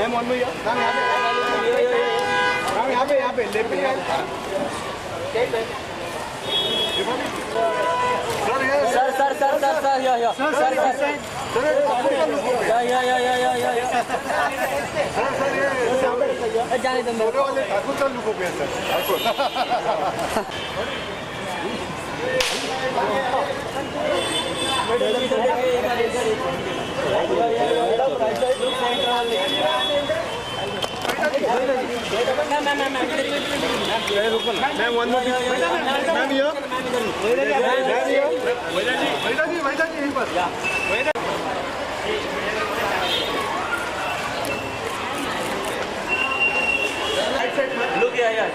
Ma'am on में ma'am यहाँ पे लेफ्ट पे सर जाने दो वाले ठाकुर सर लुको पे सर मैम वन मैम ये वैदा जी यहीं पर लुक यार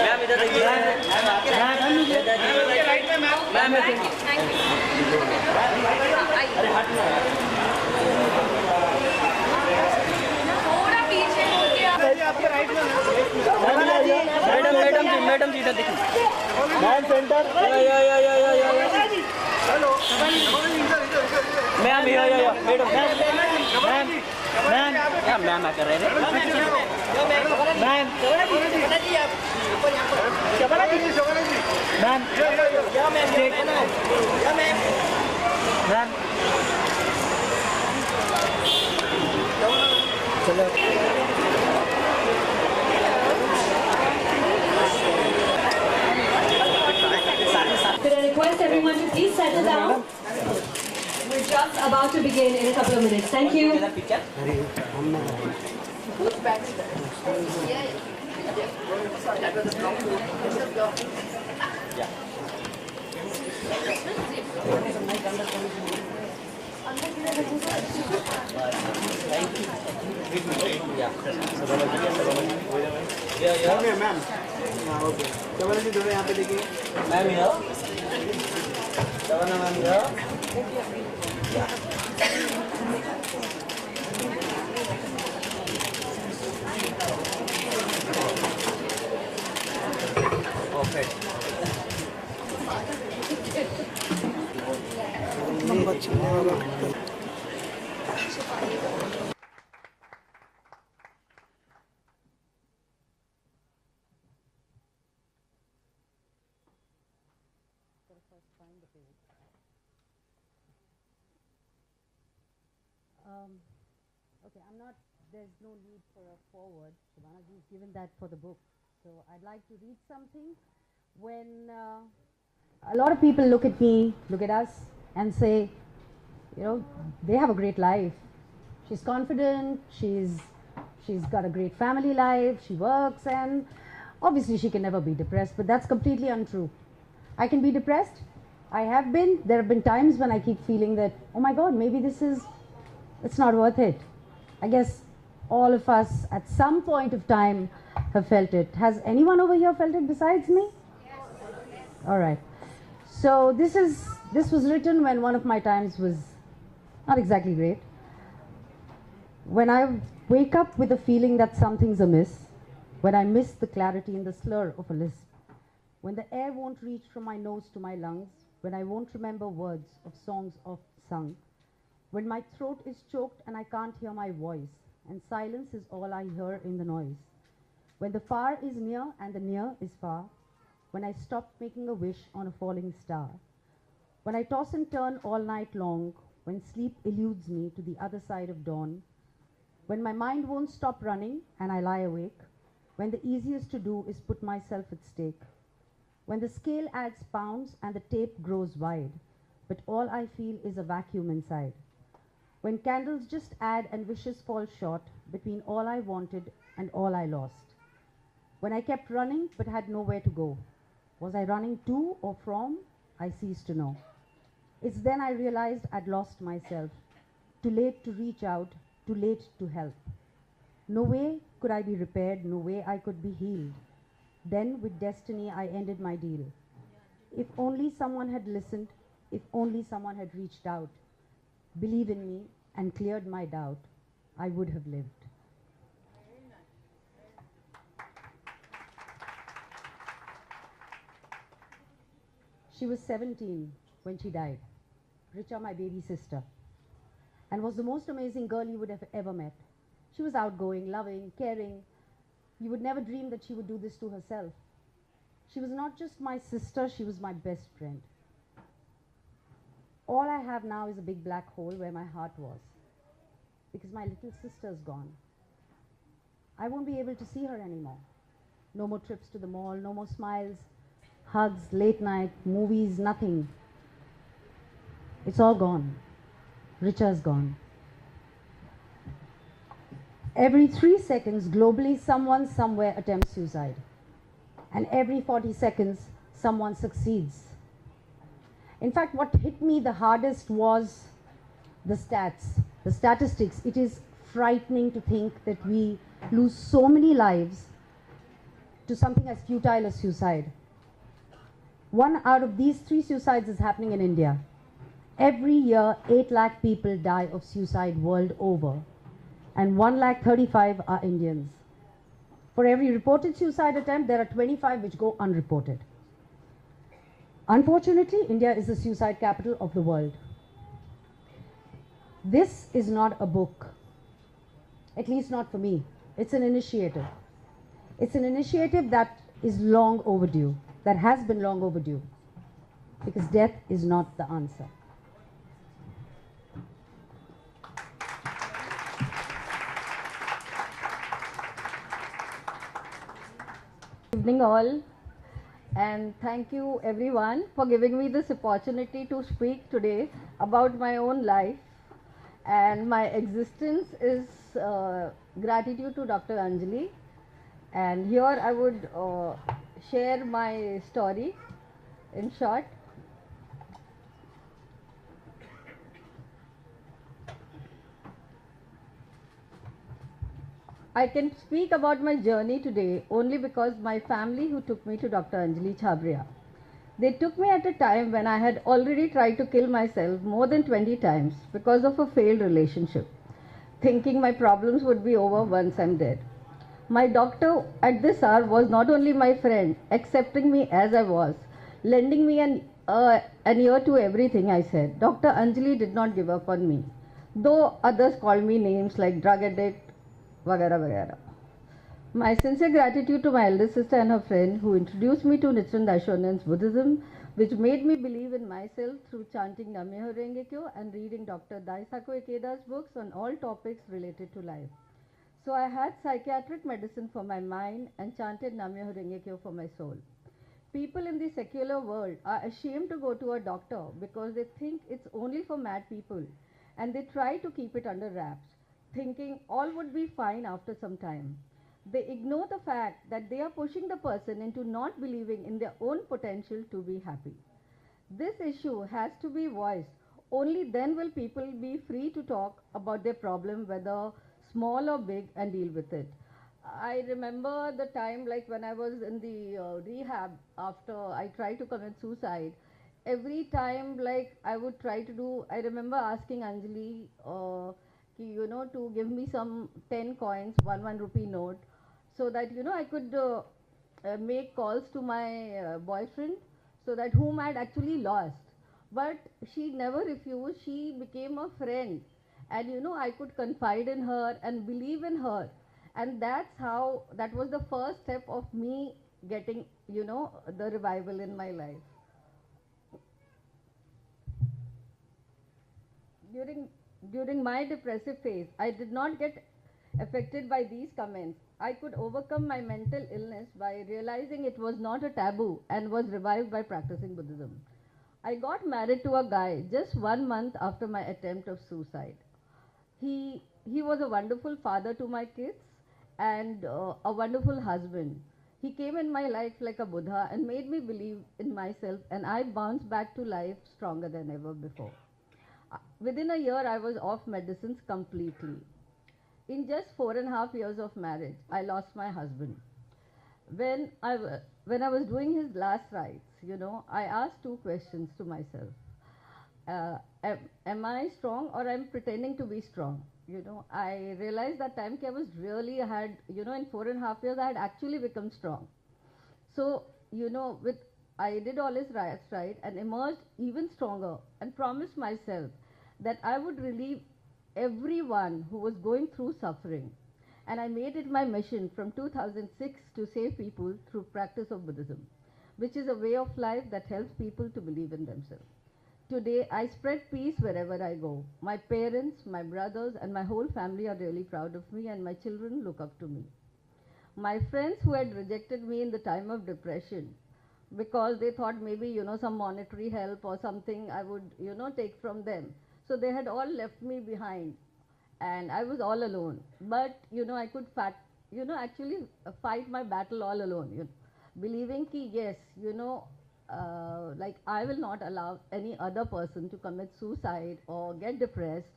मैम इधर देखिए मैम अरे हट थोड़ा पीछे हो गया आपके राइट में मैडम जी इधर देखिए ma'am centre hello ma'am madam ma'am कर रहे थे मैम चलो Could I request everyone to please settle down? We're just about to begin in a couple of minutes. Thank you. Who's backstage? Yeah. Sorry, that was a block. It's a block. Yeah. Ma'am okay चवना जी दोनों यहाँ पे देखिए ma'am ये चवना ma'am ये Okay, there's no need for a forward. Shivanaji's given that for the book. So I'd like to read something. When a lot of people look at me, look at us, and say, you know, they have a great life. She's confident, she's got a great family life, she works, and obviously she can never be depressed, but that's completely untrue. I can be depressed. I have been. There have been times when I keep feeling that, oh my God, maybe it's not worth it. I guess all of us at some point of time have felt it. Has anyone over here felt it besides me? Yes. All right. So this was written when one of my times was not exactly great. When I wake up with a feeling that something's amiss, when I miss the clarity in the slur of a lisp, when the air won't reach from my nose to my lungs, when I won't remember words of songs oft sung, when my throat is choked and I can't hear my voice, and silence is all I hear in the noise, when the far is near and the near is far, when I stop making a wish on a falling star, when I toss and turn all night long, when sleep eludes me to the other side of dawn, when my mind won't stop running and I lie awake, when the easiest to do is put myself at stake, when the scale adds pounds and the tape grows wide, but all I feel is a vacuum inside, when candles just add and wishes fall short between all I wanted and all I lost, when I kept running but had nowhere to go, was I running to or from? I ceased to know. It's then I realized I'd lost myself, too late to reach out, too late to help. No way could I be repaired, no way I could be healed. Then with destiny I ended my deal. If only someone had listened, if only someone had reached out, believed in me and cleared my doubt, I would have lived. She was 17 when she died, Richa, my baby sister, and was the most amazing girl you would have ever met. She was outgoing, loving, caring. You would never dream that she would do this to herself. She was not just my sister, she was my best friend. All I have now is a big black hole where my heart was, because my little sister's gone. I won't be able to see her anymore. No more trips to the mall, no more smiles, hugs, late night, movies, nothing. It's all gone. Richa's gone. Every 3 seconds, globally, someone somewhere attempts suicide. And every 40 seconds, someone succeeds. In fact, what hit me the hardest was the stats, the statistics. It is frightening to think that we lose so many lives to something as futile as suicide. 1 out of these 3 suicides is happening in India. Every year, 8 lakh people die of suicide world over, and 1,35,000 are Indians. For every reported suicide attempt, there are 25 which go unreported. Unfortunately, India is the suicide capital of the world. This is not a book, at least not for me. It's an initiative. It's an initiative that is long overdue, that has been long overdue, because death is not the answer. Good evening all, and thank you everyone for giving me this opportunity to speak today about my own life. And my existence is gratitude to Dr. Anjali, and here I would share my story in short. I can speak about my journey today only because my family who took me to Dr. Anjali Chhabria. They took me at a time when I had already tried to kill myself more than 20 times because of a failed relationship, thinking my problems would be over once I'm dead. My doctor at this hour was not only my friend, accepting me as I was, lending me an ear to everything I said. Dr. Anjali did not give up on me, though others called me names like drug addict, वगैरह वगैरह. My sincere gratitude to my elder sister and her friend who introduced me to Nichiren Daishonin's Buddhism, which made me believe in myself through chanting Namyoho Renge Kyo and reading Dr. Daisaku Ikeda's books on all topics related to life. So I had psychiatric medicine for my mind and chanted Namyoho Renge Kyo for my soul. People in the secular world are ashamed to go to a doctor because they think it's only for mad people, and they try to keep it under wraps, thinking all would be fine after some time. They ignore the fact that they are pushing the person into not believing in their own potential to be happy. This issue has to be voiced. Only then will people be free to talk about their problem, whether small or big, and deal with it. I remember the time like when I was in the rehab after I tried to commit suicide. Every time like I would try to do, I remember asking Anjali, to give me some 10 coins, 1 rupee note, so that I could make calls to my boyfriend, so that whom I had actually lost. But she never refused. She became a friend, and I could confide in her and believe in her, and that was the first step of me getting the revival in my life. During my depressive phase, I did not get affected by these comments. I could overcome my mental illness by realizing it was not a taboo and was revived by practicing Buddhism. I got married to a guy just 1 month after my attempt of suicide. He was a wonderful father to my kids and a wonderful husband. He came in my life like a Buddha and made me believe in myself, and I bounced back to life stronger than ever before. Within a year, I was off medicines completely. In just 4.5 years of marriage, I lost my husband. When I was doing his last rites, I asked 2 questions to myself. Am I strong, or I'm pretending to be strong? I realized that time I was really had, in 4.5 years, I had actually become strong. So, I did all his rites right and emerged even stronger and promised myself that I would relieve everyone who was going through suffering. And I made it my mission from 2006 to save people through practice of Buddhism, which is a way of life that helps people to believe in themselves. Today, I spread peace wherever I go. My parents, my brothers, and my whole family are really proud of me, and my children look up to me. My friends who had rejected me in the time of depression because they thought maybe, some monetary help or something I would, take from them. So they had all left me behind and I was all alone. But, I could actually fight my battle all alone, believing ki yes, like I will not allow any other person to commit suicide or get depressed,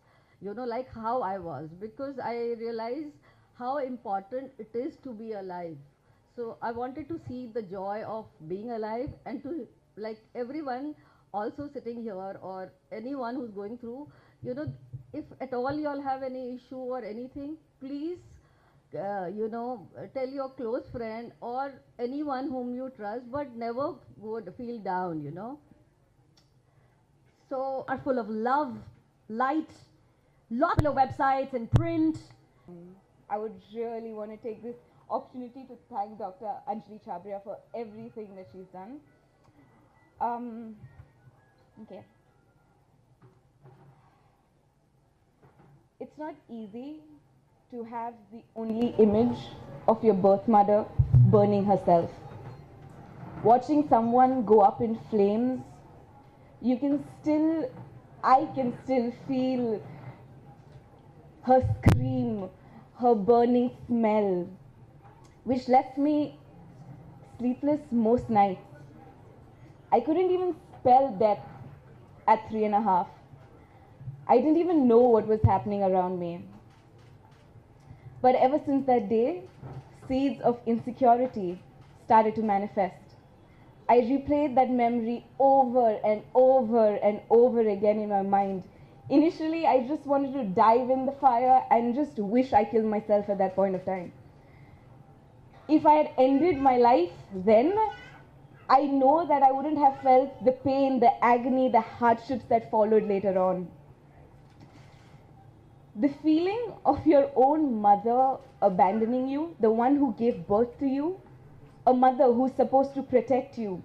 like how I was, because I realized how important it is to be alive. So I wanted to see the joy of being alive, and to, like, everyone also sitting here or anyone who's going through, if at all you all have any issue or anything, please tell your close friend or anyone whom you trust, but never would feel down. So are full of love, light, lots of websites and print. I would really want to take this opportunity to thank Dr. Anjali Chhabria for everything that she's done. Okay. It's not easy to have the only image of your birth mother burning herself. Watching someone go up in flames, I can still feel her scream, her burning smell, which left me sleepless most nights. I couldn't even spell death at 3.5. I didn't even know what was happening around me. But ever since that day, seeds of insecurity started to manifest. I replayed that memory over and over and over again in my mind. Initially, I just wanted to dive in the fire and just wish I killed myself at that point of time. If I had ended my life then, I know that I wouldn't have felt the pain, the agony, the hardships that followed later on. The feeling of your own mother abandoning you, the one who gave birth to you, a mother who's supposed to protect you,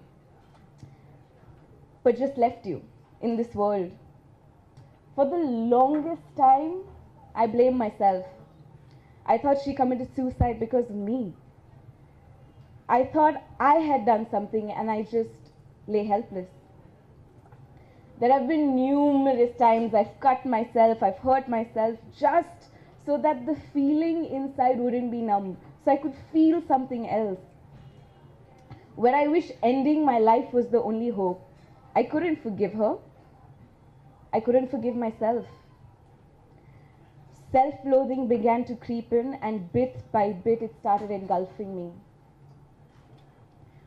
but just left you in this world. For the longest time, I blamed myself. I thought she committed suicide because of me. I thought I had done something and I just lay helpless. There have been numerous times I've cut myself, I've hurt myself, just so that the feeling inside wouldn't be numb, so I could feel something else. Where I wish ending my life was the only hope. I couldn't forgive her. I couldn't forgive myself. Self-loathing began to creep in, and bit by bit it started engulfing me.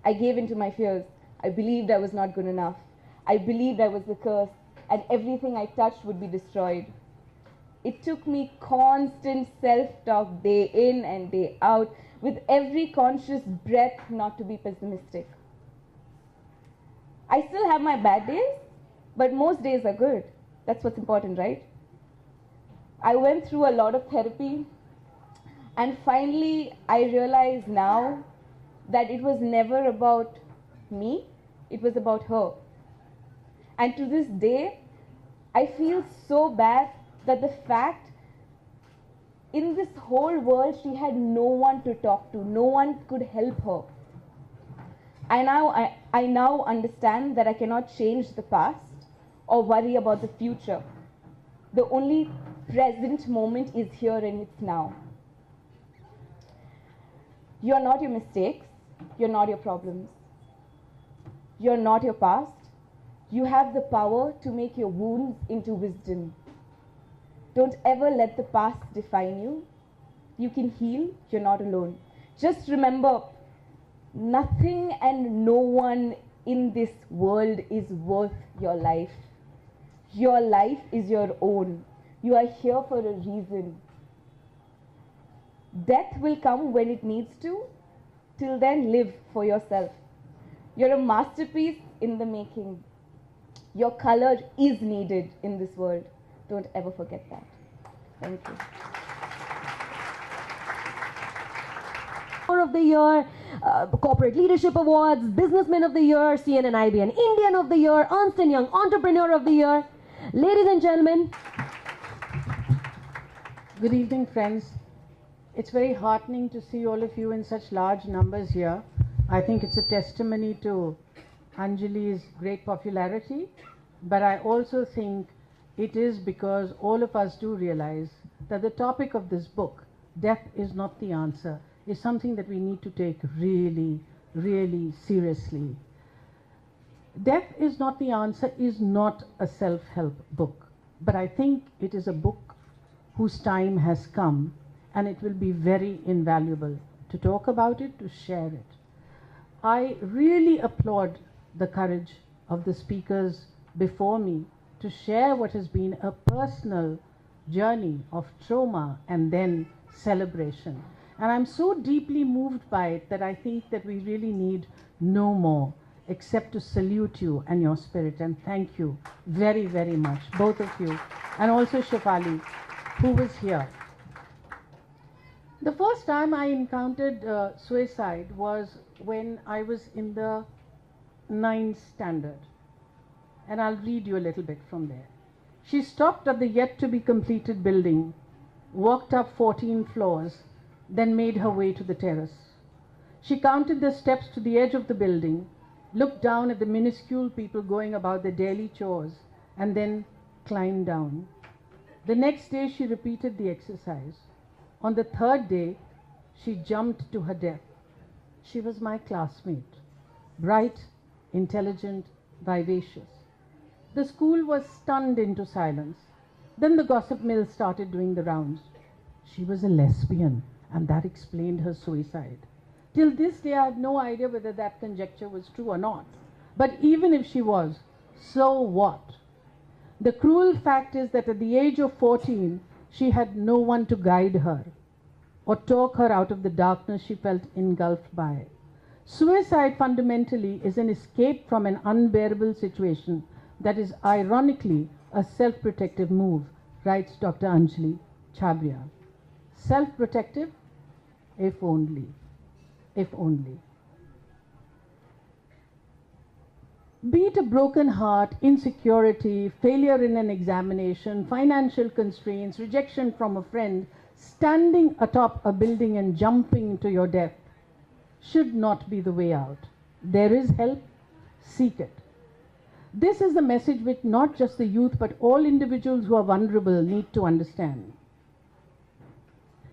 I gave in to my fears. I believed I was not good enough. I believed I was the curse, and everything I touched would be destroyed. It took me constant self-talk day in and day out, with every conscious breath not to be pessimistic. I still have my bad days, but most days are good. That's what's important, right? I went through a lot of therapy, and finally I realized now that it was never about me, it was about her. And to this day, I feel so bad that the fact in this whole world she had no one to talk to, no one could help her. I now understand that I cannot change the past or worry about the future. The only present moment is here and it's now. You're not your mistakes, you're not your problems. You're not your past. You have the power to make your wounds into wisdom. Don't ever let the past define you. You can heal, you're not alone. Just remember, nothing and no one in this world is worth your life. Your life is your own. You are here for a reason. Death will come when it needs to. Till then, live for yourself. You're a masterpiece in the making. Your color is needed in this world. Don't ever forget that. Thank you. of the Year, Corporate Leadership Awards, Businessman of the Year, CNN IBN Indian of the Year, Ernst & Young Entrepreneur of the Year. Ladies and gentlemen. Good evening, friends. It's very heartening to see all of you in such large numbers here. I think it's a testimony to Anjali's great popularity, but I also think it is because all of us do realize that the topic of this book, Death is Not the Answer, is something that we need to take really, really seriously. Death is Not the Answer is not a self-help book, but I think it is a book whose time has come, and it will be very invaluable to talk about it, to share it. I really applaud the courage of the speakers before me to share what has been a personal journey of trauma and then celebration. And I'm so deeply moved by it that I think that we really need no more except to salute you and your spirit, and thank you very, very much, both of you, and also Shefali, who was here. The first time I encountered suicide was when I was in the 9th standard. And I'll read you a little bit from there. She stopped at the yet-to-be-completed building, walked up 14 floors, then made her way to the terrace. She counted the steps to the edge of the building, looked down at the minuscule people going about their daily chores, and then climbed down. The next day she repeated the exercise. On the 3rd day, she jumped to her death. She was my classmate, bright, intelligent, vivacious. The school was stunned into silence. Then the gossip mill started doing the rounds. She was a lesbian, and that explained her suicide. Till this day, I have no idea whether that conjecture was true or not. But even if she was, so what? The cruel fact is that at the age of 14, she had no one to guide her or talk her out of the darkness she felt engulfed by. Suicide fundamentally is an escape from an unbearable situation that is ironically a self-protective move, writes Dr. Anjali Chhabria. Self-protective? If only. If only. Be it a broken heart, insecurity, failure in an examination, financial constraints, rejection from a friend, standing atop a building and jumping into your death should not be the way out. There is help, seek it. This is the message which not just the youth but all individuals who are vulnerable need to understand.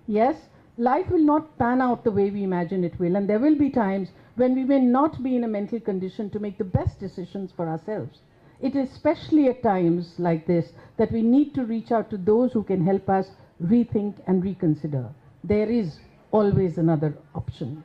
Yes, life will not pan out the way we imagine it will, and there will be times when we may not be in a mental condition to make the best decisions for ourselves. It is especially at times like this that we need to reach out to those who can help us rethink and reconsider. There is always another option.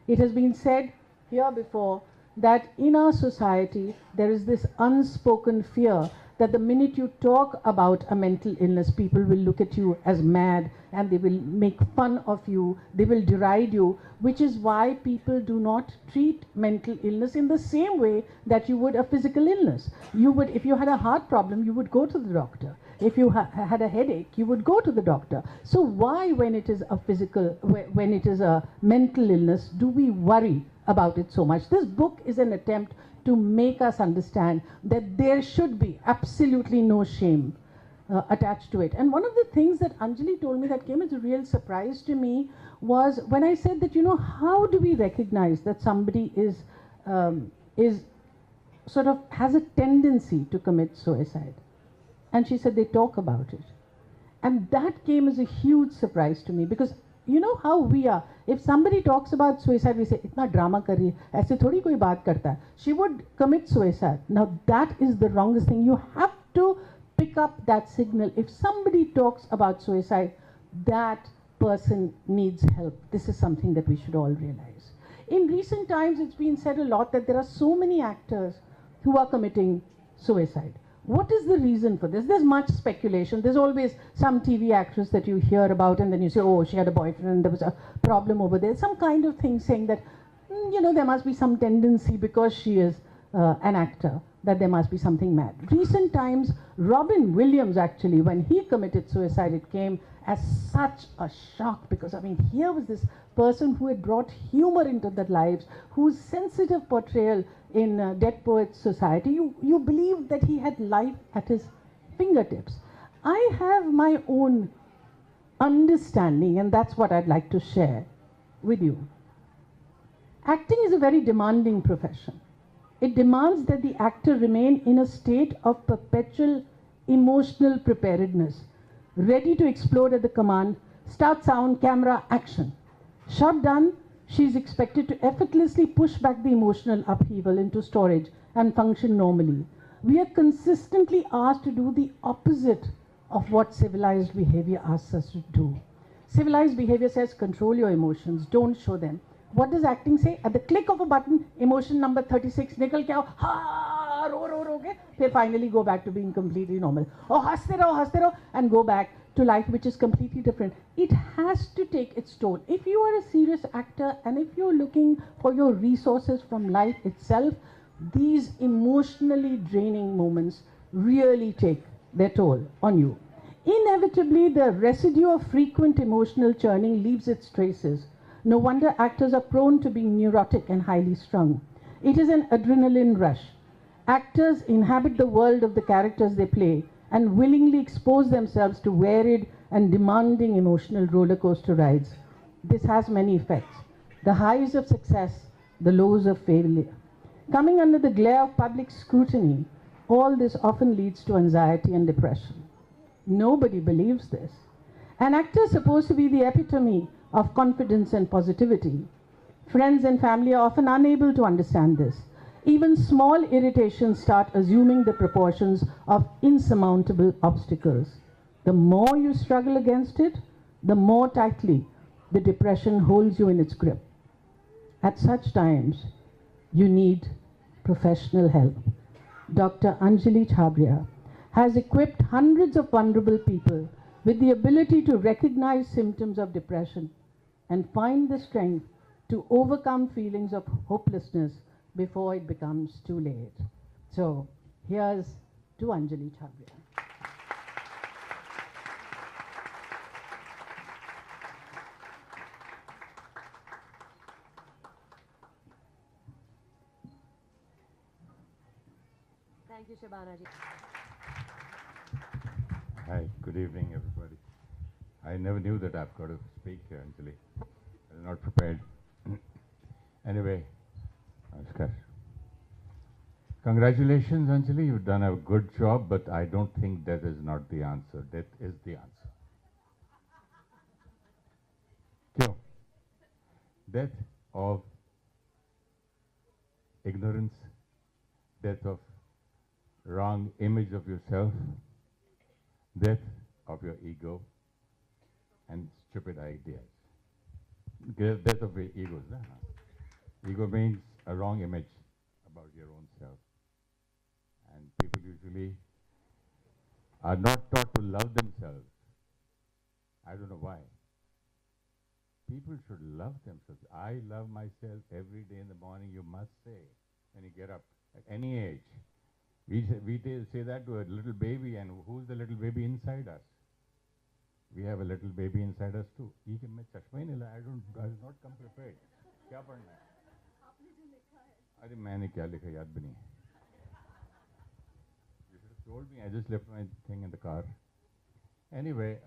It has been said here before that in our society there is this unspoken fear that the minute you talk about a mental illness, people will look at you as mad and they will make fun of you, they will deride you, which is why people do not treat mental illness in the same way that you would a physical illness. You would, if you had a heart problem, you would go to the doctor. If you had a headache, you would go to the doctor. So why, when it is a physical, when it is a mental illness, do we worry about it so much? This book is an attempt to make us understand that there should be absolutely no shame attached to it. And one of the things that Anjali told me that came as a real surprise to me was when I said that, you know, how do we recognize that somebody is sort of has a tendency to commit suicide? And she said they talk about it. And that came as a huge surprise to me, because you know how we are. If somebody talks about suicide, we say, "Itna drama kar rahi hai, aise thodi koi baat karta hai." She would commit suicide. Now that is the wrongest thing. You have to pick up that signal. If somebody talks about suicide, that person needs help. This is something that we should all realize. In recent times, it's been said a lot that there are so many actors who are committing suicide. What is the reason for this? There's much speculation. There's always some TV actress that you hear about and then you say, oh, she had a boyfriend and there was a problem over there. Some kind of thing saying that, you know, there must be some tendency because she is an actor, that there must be something mad. Recent times, Robin Williams actually, when he committed suicide, it came as such a shock, because I mean, here was this person who had brought humor into their lives, whose sensitive portrayal in Dead Poets Society, you believed that he had life at his fingertips. I have my own understanding, and that's what I'd like to share with you. Acting is a very demanding profession. It demands that the actor remain in a state of perpetual emotional preparedness, ready to explode at the command, start sound, camera, action. Shot done, she is expected to effortlessly push back the emotional upheaval into storage and function normally. We are consistently asked to do the opposite of what civilized behavior asks us to do. Civilized behavior says control your emotions, don't show them. What does acting say? At the click of a button, emotion number 36, nikal ke aao, ha, ro ke, फिर finally go back to being completely normal. Oh, haste raho, and go back to life which is completely different. It has to take its toll. If you are a serious actor and if you're looking for your resources from life itself, these emotionally draining moments really take their toll on you. Inevitably, the residue of frequent emotional churning leaves its traces. No wonder actors are prone to being neurotic and highly strung. It is an adrenaline rush. Actors inhabit the world of the characters they play and willingly expose themselves to varied and demanding emotional roller coaster rides. This has many effects. The highs of success, the lows of failure. Coming under the glare of public scrutiny, all this often leads to anxiety and depression. Nobody believes this. An actor is supposed to be the epitome of confidence and positivity. Friends and family are often unable to understand this. Even small irritations start assuming the proportions of insurmountable obstacles. The more you struggle against it, the more tightly the depression holds you in its grip. At such times, you need professional help. Dr. Anjali Chhabria has equipped hundreds of vulnerable people with the ability to recognize symptoms of depression and find the strength to overcome feelings of hopelessness before it becomes too late. So, here's to Anjali Chhabria. Thank you, Shabana ji. Hi, good evening, everybody. I never knew that I've got to speak here, Anjali. I was not prepared. Anyway, Namaskar. Congratulations, Anjali. You've done a good job, but I don't think death is not the answer. Death is the answer. Kyun? Death of ignorance, death of wrong image of yourself, death of your ego, and stupid ideas. Death of your egos. Ego means a wrong image about your own self. And people usually are not taught to love themselves. I don't know why. People should love themselves. I love myself every day in the morning, you must say, when you get up, at any age. We say that to a little baby, and who's the little baby inside us? We have a little baby inside us too. I was not come prepared. क्या पढ़ना है? अरे मैंने क्या लिखा याद भी नहीं. You should have told me. I just left my thing in the car. Anyway,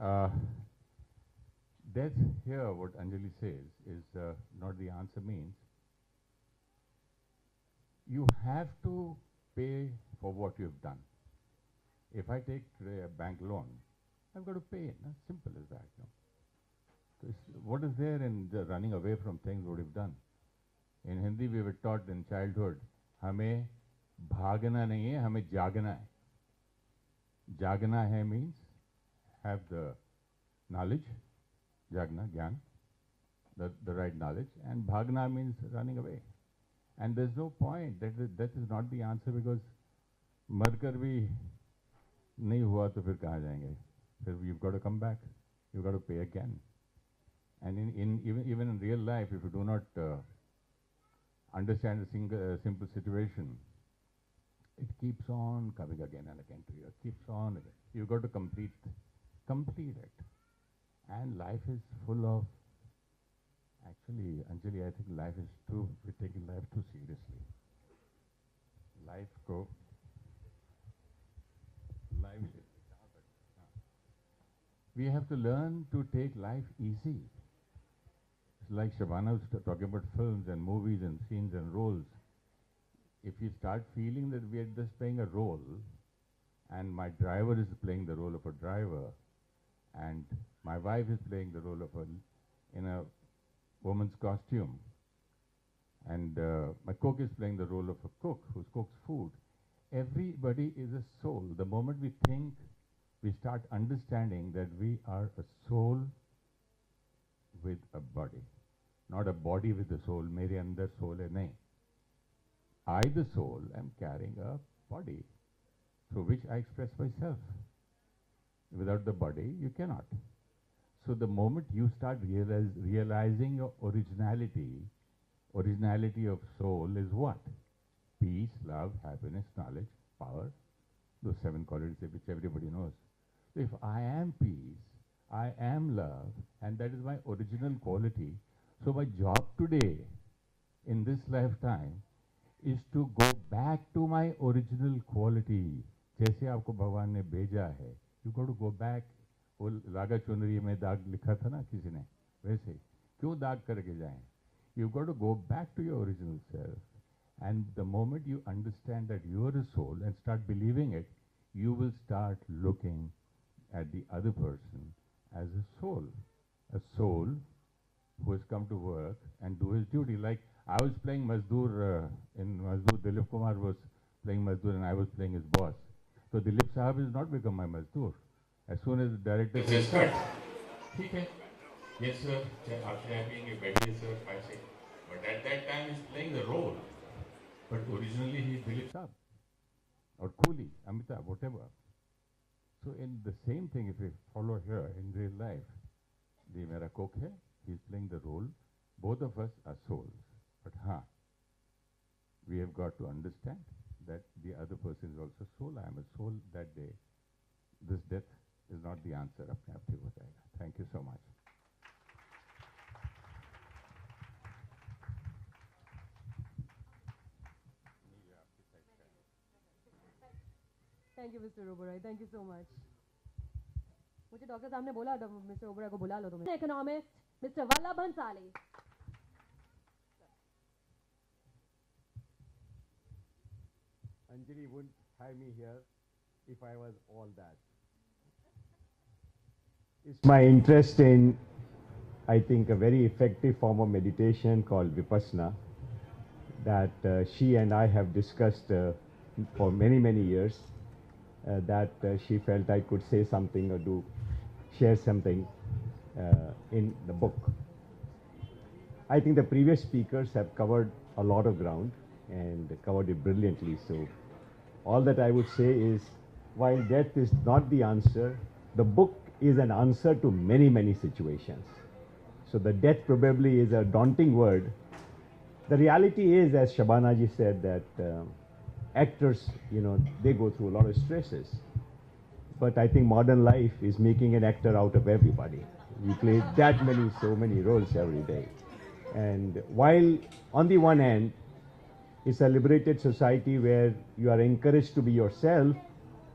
death here, what Anjali says, is not the answer. Means you have to pay for what you've done. If I take today a bank loan, I've got to pay it. Simple as that. No? So what is there in the running away from things what you've done? In Hindi, we were taught in childhood, हमें भागना नहीं है, हमें जागना है. जागना है means have the knowledge, jagna, gyan, the right knowledge, and bhagna means running away. And there's no point. That is not the answer, because मरकर भी नहीं हुआ तो फिर कहाँ जाएंगे? फिर you've got to come back. You've got to pay again. And even in real life, if you do not understand a simple situation, it keeps on coming again and again to you. It keeps on again. You've got to complete it. And life is full of, actually, Anjali, I think we're taking life too seriously. We have to learn to take life easy. It's like Shabana was talking about films and movies and scenes and roles. If you start feeling that we are just playing a role, and my driver is playing the role of a driver, and my wife is playing the role of in a woman's costume, and my cook is playing the role of a cook who cooks food. Everybody is a soul. The moment we think, we start understanding that we are a soul with a body, not a body with a soul. Mere andar soul hai nahi. I, the soul, am carrying a body through which I express myself. Without the body, you cannot. So the moment you start realizing your originality of soul is what? Peace, love, happiness, knowledge, power. Those 7 qualities which everybody knows. So if I am peace, I am love, and that is my original quality. So my job today, in this lifetime, is to go back to my original quality. जैसे आपको भगवान ने भेजा है, you got to go back. वो रागा चुनरी में दाग लिखा था ना किसी ने, वैसे क्यों दाग करके जाएं? You got to go back to your original self. And the moment you understand that you are a soul and start believing it, you will start looking at the other person as a soul who has come to work and do his duty. Like I was playing Mazdoor in Mazdoor, Dilip Kumar was playing Mazdoor and I was playing his boss. So Dilip Sahab has not become my Mazdoor. As soon as the director says, cut, okay. Yes sir, after having a better sir, I say. But at that time he's playing the role. But originally he is Dilip Sahab or Cooley, Amitabh, whatever. So in the same thing, if we follow here in real life, the Mera cook hai, he's playing the role. Both of us are souls. But we have got to understand that the other person is also soul. I am a soul that day. This death is not the answer. Thank you so much. Thank you, Mr. Oberoi. Thank you so much. मुझे doctor साहब ने बोला था mister Oberoi को बुला लो तुम्हें. Economist, Mr. Vallabh Bhansali. Anjali wouldn't have me here if I was all that. It's my interest in, I think, a very effective form of meditation called Vipassana that she and I have discussed for many, many years. That she felt I could say something or share something in the book. I think the previous speakers have covered a lot of ground and covered it brilliantly. So all that I would say is, while death is not the answer, the book is an answer to many, many situations. So the death probably is a daunting word. The reality is, as Shabana ji said, that actors, they go through a lot of stresses. But I think modern life is making an actor out of everybody. We play so many roles every day. And while on the one hand, it's a liberated society where you are encouraged to be yourself,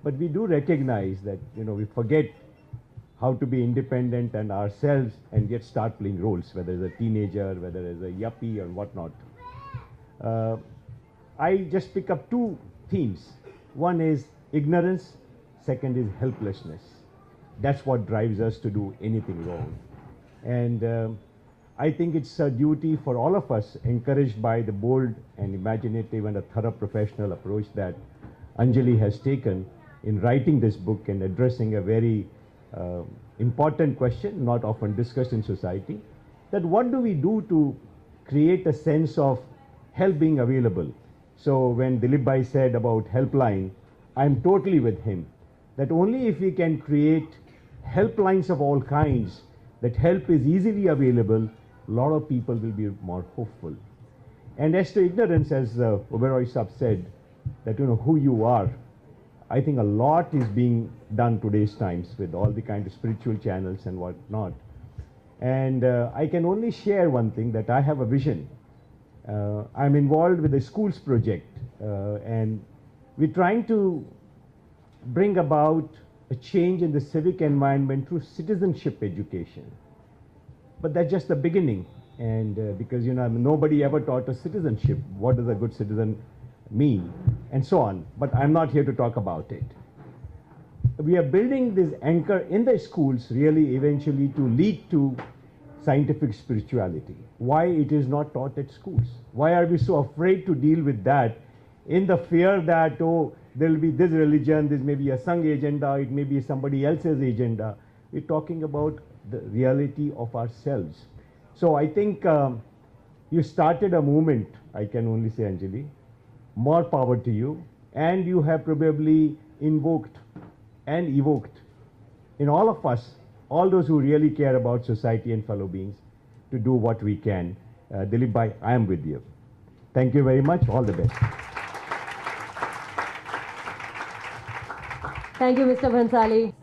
but we do recognize that, we forget how to be independent and ourselves and yet start playing roles, whether as a teenager, whether as a yuppie or whatnot. I just pick up 2 themes. One is ignorance, second is helplessness. That's what drives us to do anything wrong. And I think it's a duty for all of us, encouraged by the bold and imaginative and a thorough professional approach that Anjali has taken in writing this book and addressing a very important question, not often discussed in society, that what do we do to create a sense of help being available. So when Dilip Bhai said about helpline, I'm totally with him, that only if we can create helplines of all kinds, that help is easily available, a lot of people will be more hopeful. And as to ignorance, as Oberoi Sahab said, that who you are. I think a lot is being done today's times with all the kind of spiritual channels and whatnot. And I can only share one thing, that I have a vision. I'm involved with the schools project, and we're trying to bring about a change in the civic environment through citizenship education. But that's just the beginning, and because nobody ever taught us citizenship. What does a good citizen mean, and so on. But I'm not here to talk about it. We are building this anchor in the schools really eventually to lead to scientific spirituality. Why it is not taught at schools? Why are we so afraid to deal with that, in the fear that, oh, there will be this religion, this may be a Sangh agenda, it may be somebody else's agenda. We're talking about the reality of ourselves. So I think you started a movement, I can only say, Anjali. More power to you. And you have probably invoked and evoked in all of us, all those who really care about society and fellow beings, to do what we can. Dilip bhai, I am with you. Thank you very much. All the best. Thank you, Mr. Bhansali.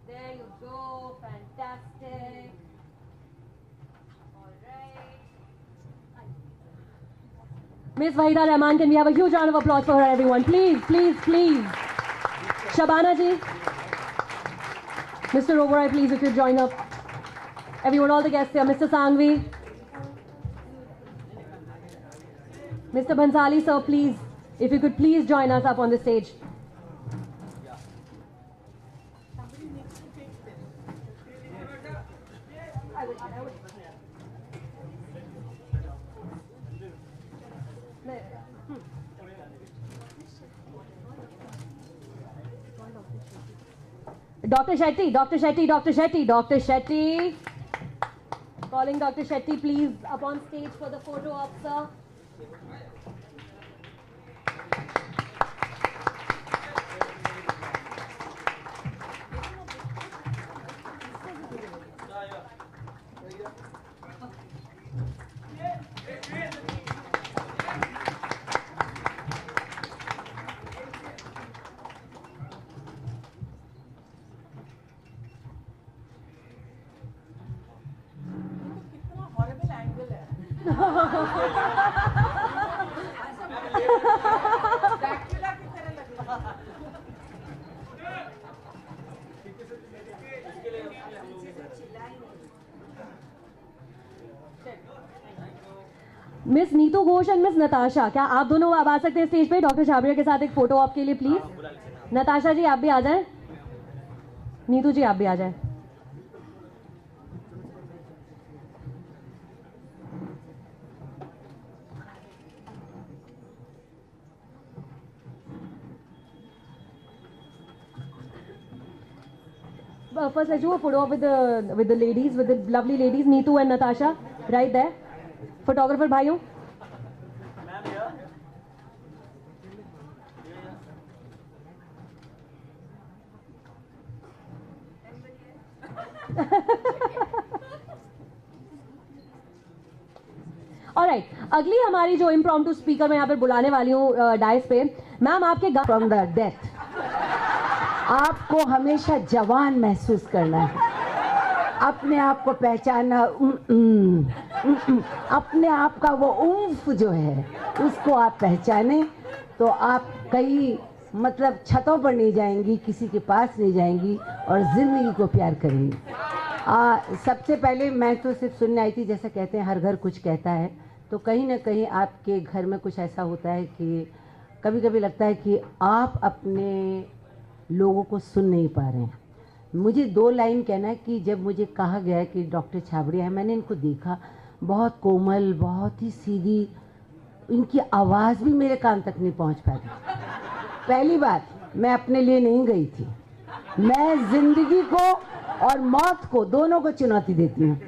There you go. Fantastic. All right. Miss Wahida Rahman, can we have a huge round of applause for her, everyone? Please, please, please. Shabana ji. Mr. Oberoi, please, if you join up. Everyone, all the guests here. Mr. Sangvi. Mr. Bhansali, sir, please, if you could please join us up on the stage. Dr. Shetty, Dr. Shetty, Dr. Shetty, Dr. Shetty. Calling Dr. Shetty, please, up on stage for the photo op, sir. Miss Neetu Ghosh and miss Natasha, क्या आप दोनों अब आ सकते हैं stage पे doctor Chhabria के साथ एक फोटो ऑप के लिए, प्लीज। नताशा जी आप भी आ जाएं, नीतू जी आप भी आ जाएं। First, let's do a photo op with the ladies, with the lovely ladies, Neetu and Natasha, right there. Photographer भाइयों. Alright, अगली हमारी जो इम्प्रॉम्प्टू स्पीकर मैं यहाँ पर बुलाने वाली हूँ डाइस पे, मैम आपके फ्रॉम द डेथ आपको हमेशा जवान महसूस करना है, अपने आप को पहचानना, अपने आप का वो उम्फ जो है उसको आप पहचाने तो आप कई मतलब छतों पर नहीं जाएंगी, किसी के पास नहीं जाएंगी और ज़िंदगी को प्यार करेंगी। सबसे पहले मैं तो सिर्फ सुनने आई थी, जैसा कहते हैं हर घर कुछ कहता है, तो कहीं ना कहीं आपके घर में कुछ ऐसा होता है कि कभी कभी लगता है कि आप अपने लोगों को सुन नहीं पा रहे हैं। मुझे 2 लाइन कहना है कि जब मुझे कहा गया कि डॉक्टर छाबड़िया है, मैंने इनको देखा, बहुत कोमल, बहुत ही सीधी, इनकी आवाज़ भी मेरे कान तक नहीं पहुंच पाती। पहली बात, मैं अपने लिए नहीं गई थी, मैं ज़िंदगी को और मौत को दोनों को चुनौती देती हूँ।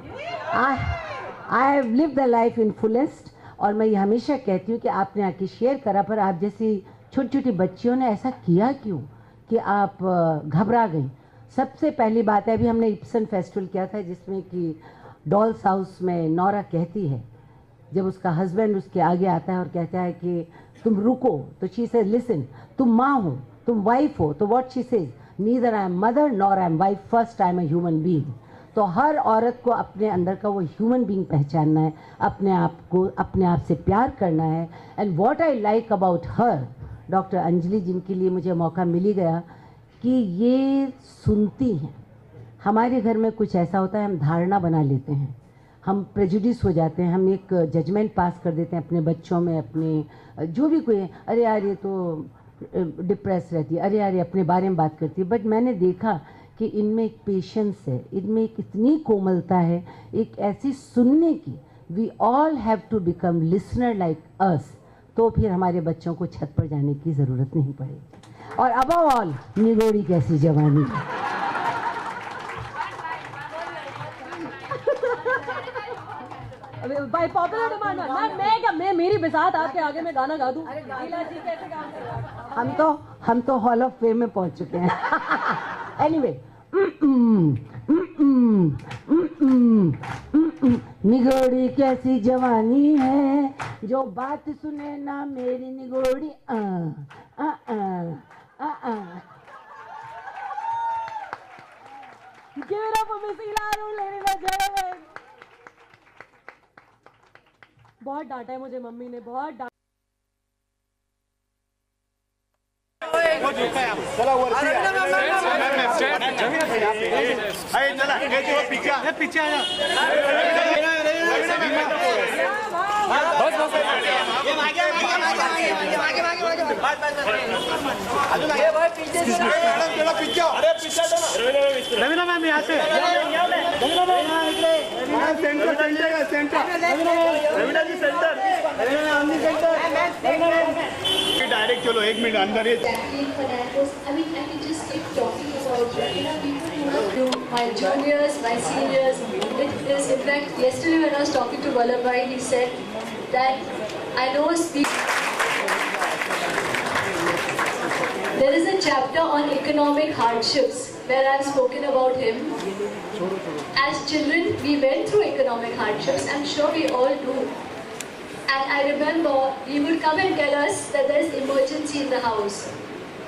I have lived the life in fullest, और मैं ये हमेशा कहती हूँ कि आपने आके शेयर करा, पर आप जैसी छोटी छोटी बच्चियों ने ऐसा किया क्यों कि आप घबरा गई। सबसे पहली बात है, अभी हमने इप्सन फेस्टिवल किया था जिसमें कि डॉल्स हाउस में नौरा कहती है जब उसका हस्बैंड उसके आगे आता है और कहता है कि तुम रुको, तो शी से लिसन, तुम माँ हो, तुम वाइफ हो, तो what she says, neither I am mother nor I am wife, first I am a human being. तो हर औरत को अपने अंदर का वो ह्यूमन बीइंग पहचानना है, अपने आप को अपने आप से प्यार करना है। And what I like about her, doctor Anjali, जिनके लिए मुझे मौका मिल ही गया, कि ये सुनती हैं। हमारे घर में कुछ ऐसा होता है, हम धारणा बना लेते हैं, हम प्रेजुडिस हो जाते हैं, हम एक जजमेंट पास कर देते हैं अपने बच्चों में, अपने जो भी कोई है, अरे यार ये तो डिप्रेस रहती है, अरे यार ये अपने बारे में बात करती है। बट मैंने देखा कि इनमें एक पेशेंस है, इनमें एक इतनी कोमलता है, एक ऐसी सुनने की, we all have to become listener like us, तो फिर हमारे बच्चों को छत पर जाने की ज़रूरत नहीं पड़ेगी। और अबव ऑल, निगोड़ी कैसी जवानी है। बाय पॉपुलर डिमांड, मैं मेरी बिसात आपके आगे में गाना गा दूं। हम तो हॉल ऑफ फेम में पहुंच चुके हैं। एनीवे, निगोड़ी कैसी जवानी है, जो बात सुने ना मेरी निगोड़ी। Give it up for Miss Ilaru, ladies and gentlemen. बहुत डांटा है मुझे मम्मी ने, बहुत डांटा। चला वरती चला पीछे आ रवीना मैम यहाँ से डायरेक्ट चलो 1 मिनट अंदर ही my juniors, my seniors. It is, in fact, yesterday when I was talking to Vallabhbhai, he said that I know a speech. There is a chapter on economic hardships where I have spoken about him. As children, we went through economic hardships. I'm sure we all do. And I remember he would come and tell us that there is emergency in the house.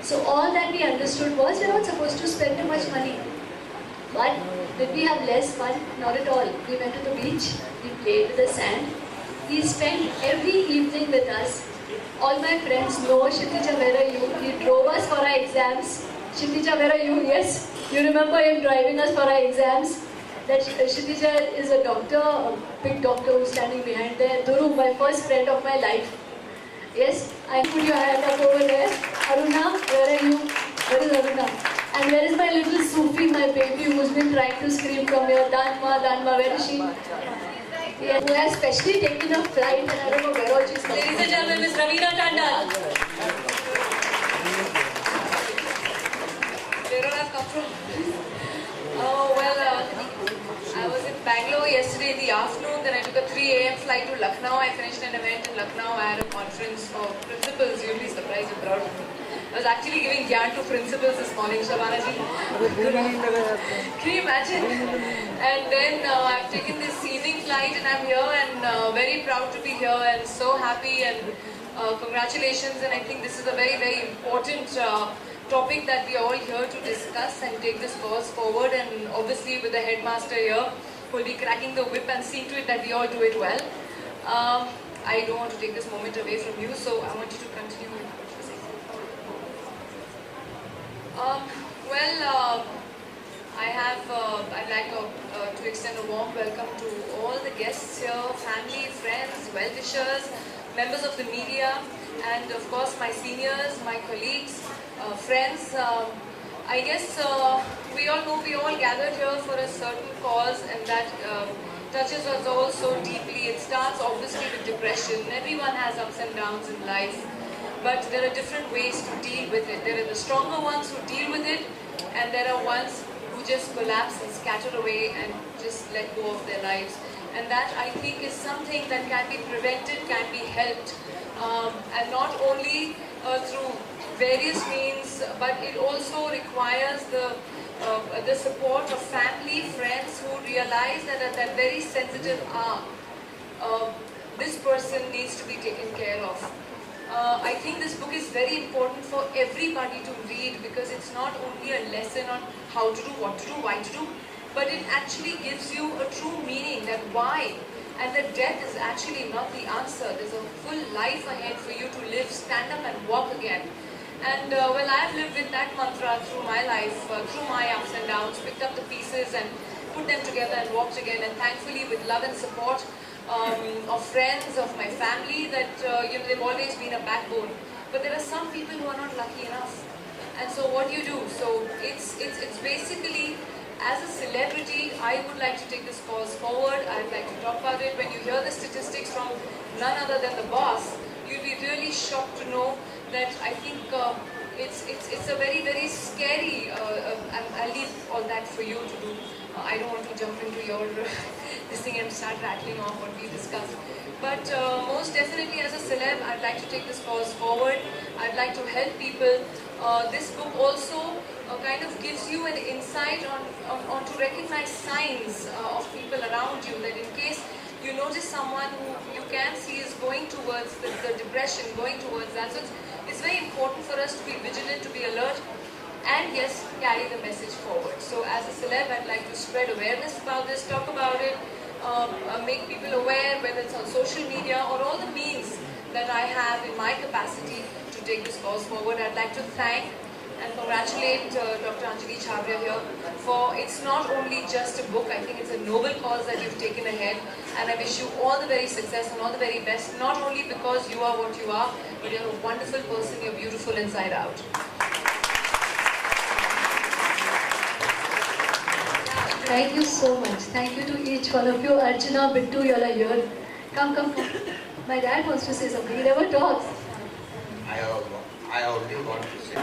So all that we understood was we're not supposed to spend too much money. But did we have less fun? Not at all. We went to the beach, we played with the sand. He spent every evening with us. All my friends know Shitija, where are you? He drove us for our exams. Shitija, where are you? Yes, you remember him driving us for our exams. That Shitija is a doctor, a big doctor who's standing behind there. Duru, my first friend of my life. Yes, I put your hand up over there. Aruna, where are you? Where is Aruna? And where is my little Sufi, my baby, who's been trying to scream from here? Danma, Danma, where is she? Yes, who has specially taken a flight and I don't know where all she's from. Ladies and gentlemen, Miss Ravina Tandon. Where all I've come from? Oh, well, I was in Bangalore yesterday in the afternoon, then I took a 3 a.m. flight to Lucknow. I finished an event in Lucknow. I had a conference for principals. You'll be surprised and proud of me. I was actually giving gyan to principals this morning, Shabana ji. Can you imagine? And then I've taken this evening flight and I'm here and very proud to be here and so happy and congratulations. And I think this is a very, very important topic that we are all here to discuss and take this cause forward, and obviously with the headmaster here who will be cracking the whip and seeing to it that we all do it well. I don't want to take this moment away from you, so I want you to continue with what you're saying. I'd like to extend a warm welcome to all the guests here, family, friends, well-wishers, members of the media, and of course my seniors, my colleagues, friends. I guess we all know we all gathered here for a certain cause, and that touches us all so deeply. It starts obviously with depression. Everyone has ups and downs in life, but there are different ways to deal with it. There are the stronger ones who deal with it, and there are ones who just collapse and scatter away and just let go of their lives. And that, I think, is something that can be prevented, can be helped, and not only through various means, but it also requires the support of family, friends who realize that at that very sensitive hour, this person needs to be taken care of. I think this book is very important for everybody to read, because it's not only a lesson on how to do, what to do, why to do, but it actually gives you a true meaning that why, and that death is actually not the answer. There's a full life ahead for you to live, stand up and walk again. And well, I've lived with that mantra through my life, through my ups and downs, picked up the pieces and put them together and walked again. And thankfully, with love and support of friends, of my family, that you know, they've always been a backbone. But there are some people who are not lucky enough. And so what do you do? So it's basically, as a celebrity, I would like to take this cause forward. I'd like to talk about it. When you hear the statistics from none other than the boss, you'll be really shocked to know that I think it's a very, very scary, I'll leave all that for you to do. I don't want to jump into your this thing and start rattling off what we discussed. But most definitely as a celeb, I'd like to take this cause forward. I'd like to help people. This book also kind of gives you an insight on to recognize signs of people around you, that in case you notice someone who you can see is going towards the depression, going towards that. So it's very important for us to be vigilant, to be alert, and yes, carry the message forward. So as a celeb, I'd like to spread awareness about this, talk about it, make people aware, whether it's on social media or all the means that I have in my capacity to take this cause forward. I'd like to thank and congratulate Dr. Anjali Chhabria here for, it's not only just a book, I think it's a noble cause that you've taken ahead, and I wish you all the very success and all the very best, not only because you are what you are, but you're a wonderful person, you're beautiful inside out. Thank you so much. Thank you to each one of you. Archana, Bittu, you all are here. Come, come, come. My dad wants to say something. He never talks. I only want to say.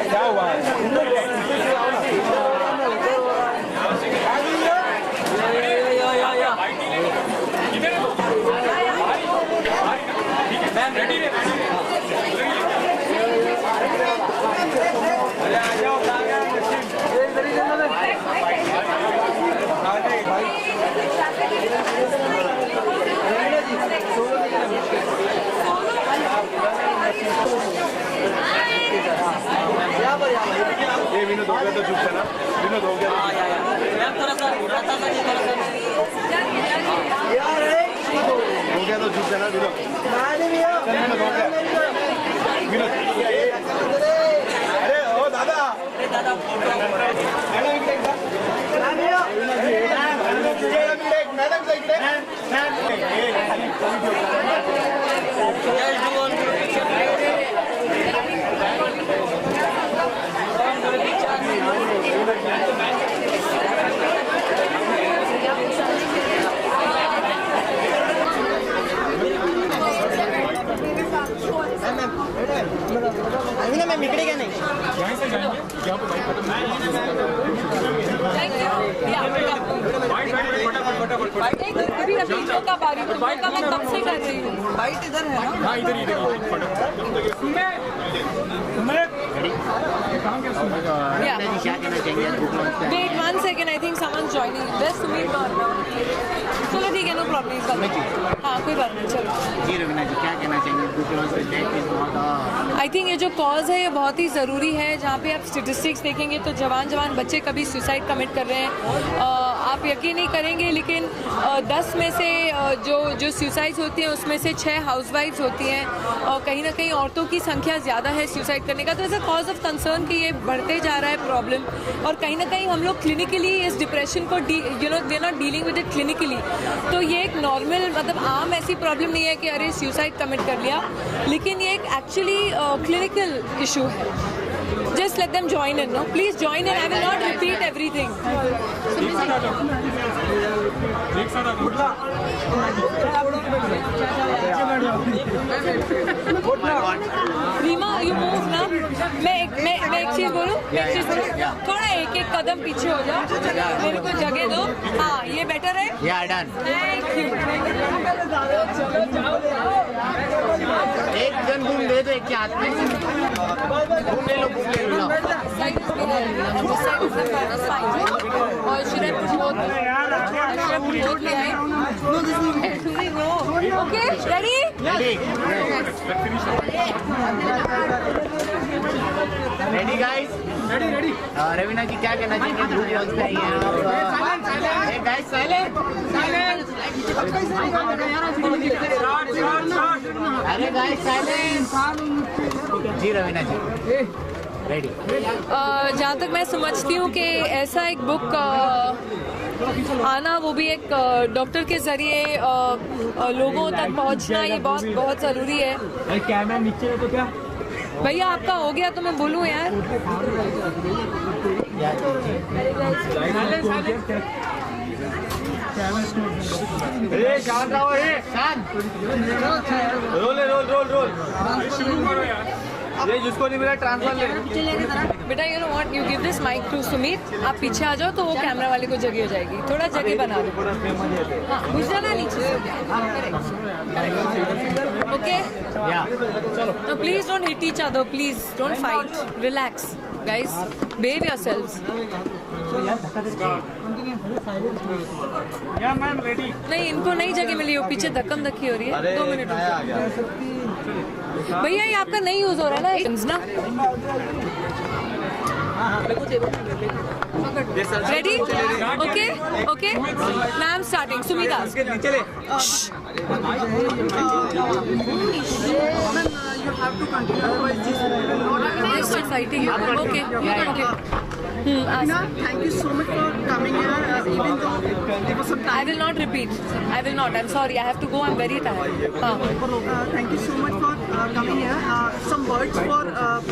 क्या हुआ है? Ma'am ready है? अरे आ जाओ, आ गया ये विनोद हो गया तो चुप ना, विनोद हो गया। मैम थोड़ा सा हो गया तो चुप ना विनोद। विनोद हो गया। विनोद अरे ओ दादा, दादा मैडम अभी ना मैं मिकड़ेगा नहीं। यहाँ से जाएंगे, यहाँ पे बाइक खत्म बाइट इधर है ना? हाँ इधर Wait 1 second, I think someone's joining. Just Sumit चलो ठीक है, नो प्रॉब्लम। हाँ कोई बात नहीं, चलो। जी रवीना जी क्या कहना चाहेंगे? बुक लॉन्च पे आई थिंक ये जो कॉज है ये बहुत ही ज़रूरी है। जहाँ पे आप स्टेटिस्टिक्स देखेंगे तो जवान बच्चे कभी सुसाइड कमिट कर रहे हैं। आप यकीन नहीं करेंगे, लेकिन 10 में से जो सुसाइड्स होती हैं उसमें से 6 हाउसवाइफ्स होती हैं, और कहीं ना कहीं औरतों की संख्या ज़्यादा है सुसाइड करने का। तो as a cause of concern कि ये बढ़ते जा रहा है प्रॉब्लम, और कहीं ना कहीं हम लोग क्लिनिकली इस डिप्रेशन को we are not dealing with it clinically. तो ये एक नॉर्मल, मतलब आम ऐसी प्रॉब्लम नहीं है कि अरे सुसाइड कमिट कर लिया, लेकिन ये एक एक्चुअली क्लिनिकल इशू है। Just let them join in, no? Please join in. I will not repeat everything. Reema, you move ना. मैं एक चीज बोलूं? थोड़ा एक कदम पीछे हो जाओ. मेरे को जगह दो. हाँ, ये बेटर है. Yeah, done. Thank you. एक गन बूम दे दो एक के हाथ में. बूम ले लो. Side is behind. And this side is the bonus side. Or should I put both? Behind? No, this is no. Okay, ready? Ready guys? Ready. Raveena जी क्या कहना चाहिए? ग्रुप लॉन्च पे आई हैं आप. Hey guys, silent. अरे guys, silent. जी रवीना जी. Ready. जहाँ तक मैं समझती हूँ कि ऐसा एक बुक आना, वो भी एक डॉक्टर के जरिए लोगों तक पहुँचना, ये बहुत ज़रूरी है. कैमरा नीचे है तो क्या भैया आपका हो गया तो मैं बोलूँ यार. शांत रहो. शांत. रोल शुरू करो यार. ये जिसको नहीं मिला ट्रांसफर ले. बेटा you know what, you give this mic to Sumit. आप पीछे आ जाओ तो वो कैमरा वाले को जगह हो जाएगी. थोड़ा जगह बना दो. हाँ, घुस जाना नीचे. Okay. No, please don't hit each other. Please don't fight. Relax, guys. Behave yourselves. या मैम रेडी. नहीं, इनको नई जगह मिली हो. पीछे धक्कम धक्की हो रही है. 2 मिनट भैया, ये आपका नहीं यूज हो रहा है ना. Ready? Okay. Ma'am starting. Sumita. You have to continue, otherwise this will not Still fighting you. Okay. Thank you so much for coming here, even though there was some time. I will not repeat. I will not. I'm sorry. I have to go. I'm very tired. Thank you so much for coming here. Some words for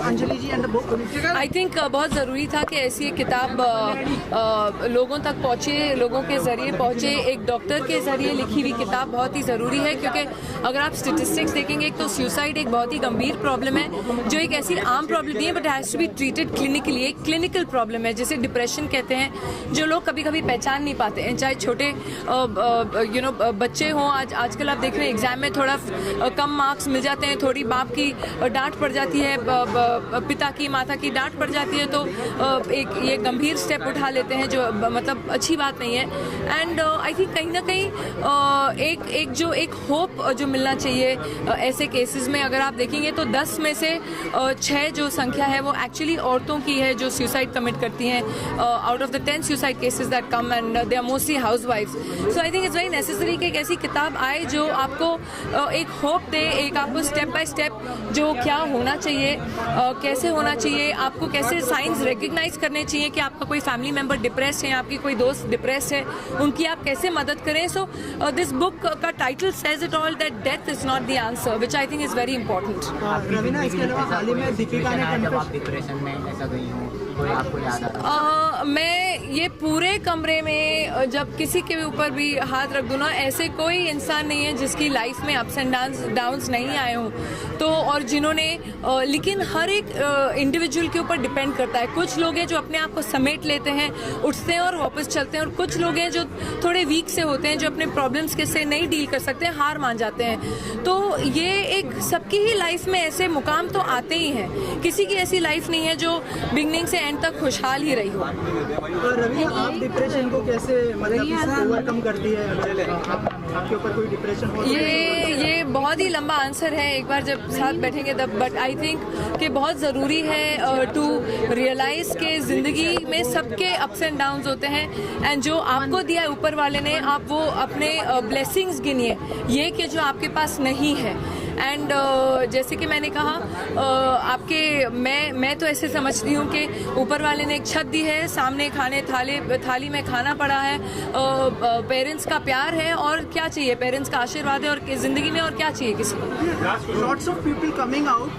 Anjali ji and the book. I think बहुत ज़रूरी था कि ऐसी एक किताब लोगों तक पहुँचे, लोगों के ज़रिए पहुँचे. एक डॉक्टर के ज़रिए लिखी हुई किताब बहुत ही ज़रूरी है, क्योंकि अगर आप स्टेटिस्टिक्स देखेंगे तो सुसाइड एक बहुत ही गंभीर प्रॉब्लम है, जो एक ऐसी आम प्रॉब्लम नहीं है, but has to be treated clinically. एक क्लिनिकल प्रॉब्लम है, जिसे डिप्रेशन कहते हैं, जो लोग कभी कभी पहचान नहीं पाते हैं. चाहे छोटे बच्चे हों. आजकल आप देख रहे हैं एग्जाम में थोड़ा कम मार्क्स मिल जाते हैं, थोड़ी बाप की डांट पड़ जाती है, पिता की माता की डांट पड़ जाती है, तो एक ये गंभीर स्टेप उठा लेते हैं, जो मतलब अच्छी बात नहीं है. एंड आई थिंक कहीं ना कहीं एक होप जो मिलना चाहिए ऐसे केसेस में. अगर आप देखेंगे तो 10 में से 6 जो संख्या है वो एक्चुअली औरतों की है जो सुसाइड कमिट करती हैं. Out of the 10 suicide cases that come, and they are mostly हाउसवाइफ्स. So I think it's very necessary कि एक ऐसी किताब आए जो आपको एक होप दे, एक आपको स्टेप बाय स्टेप जो क्या होना चाहिए, कैसे होना चाहिए, आपको कैसे साइंस रिकग्नाइज करने चाहिए कि आपका कोई फैमिली मेम्बर डिप्रेस्ड है, आपकी कोई दोस्त डिप्रेस्ड है, उनकी आप कैसे मदद करें. सो दिस बुक का title says it all, that death is not the answer, which I think is very important. Raveena, इसके अलावा हाल ही में दीपिका ने डिप्रेशन में ऐसा गई हूँ, कोई आपको याद आ रहा है? मैं ये पूरे कमरे में जब किसी के ऊपर भी हाथ रख दूँ ना, ऐसे कोई इंसान नहीं है जिसकी लाइफ में अप्स एंड डाउन्स नहीं आए हों. तो और जिन्होंने लेकिन हर एक इंडिविजुअल के ऊपर डिपेंड करता है. कुछ लोग हैं जो अपने आप को समेट लेते हैं, उठते हैं और वापस चलते हैं, और कुछ लोग हैं जो थोड़े वीक से होते हैं, जो अपने प्रॉब्लम्स के से नहीं डील कर सकते हैं, हार मान जाते हैं. तो ये एक सबकी ही लाइफ में ऐसे मुकाम तो आते ही हैं. किसी की ऐसी लाइफ नहीं है जो बिगनिंग से एंड तक खुशहाल ही रही हो. रवीना, आप डिप्रेशन को कैसे मतलब ओवरकम करती है? आपके ऊपर कोई डिप्रेशन हो? ये बहुत ही लंबा आंसर है, एक बार जब साथ बैठेंगे तब. बट आई थिंक कि बहुत ज़रूरी है टू रियलाइज के ज़िंदगी में सबके अप्स एंड डाउन्स होते हैं, एंड जो आपको दिया है ऊपर वाले ने, आप वो अपने ब्लेसिंग्स गिनिए, ये कि जो आपके पास नहीं है. एंड जैसे कि मैंने कहा मैं तो ऐसे समझती हूँ कि ऊपर वाले ने एक छत दी है, सामने थाली में खाना पड़ा है, पेरेंट्स का प्यार है और क्या चाहिए, पेरेंट्स का आशीर्वाद है और ज़िंदगी में और क्या चाहिए किसी को। Lots of people coming out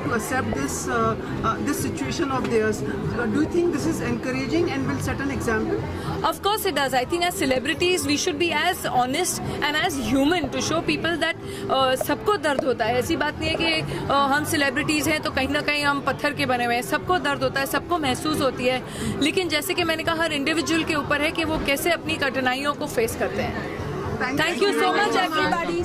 to accept this situation of theirs. Do you think this is encouraging and will set an example? Of course it does. I think as celebrities we should be as honest and as human to show people that सबको दर्द होता है। ऐसी बात नहीं है कि हम सेलिब्रिटीज़ हैं तो कहीं ना कहीं हम पत्थर के बने हुए हैं। सबको दर्द होता है, सबको महसूस होती है, लेकिन जैसे कि मैंने कहा हर इंडिविजुअल के ऊपर है कि वो कैसे अपनी कठिनाइयों को फेस करते हैं। Thank you so much everybody.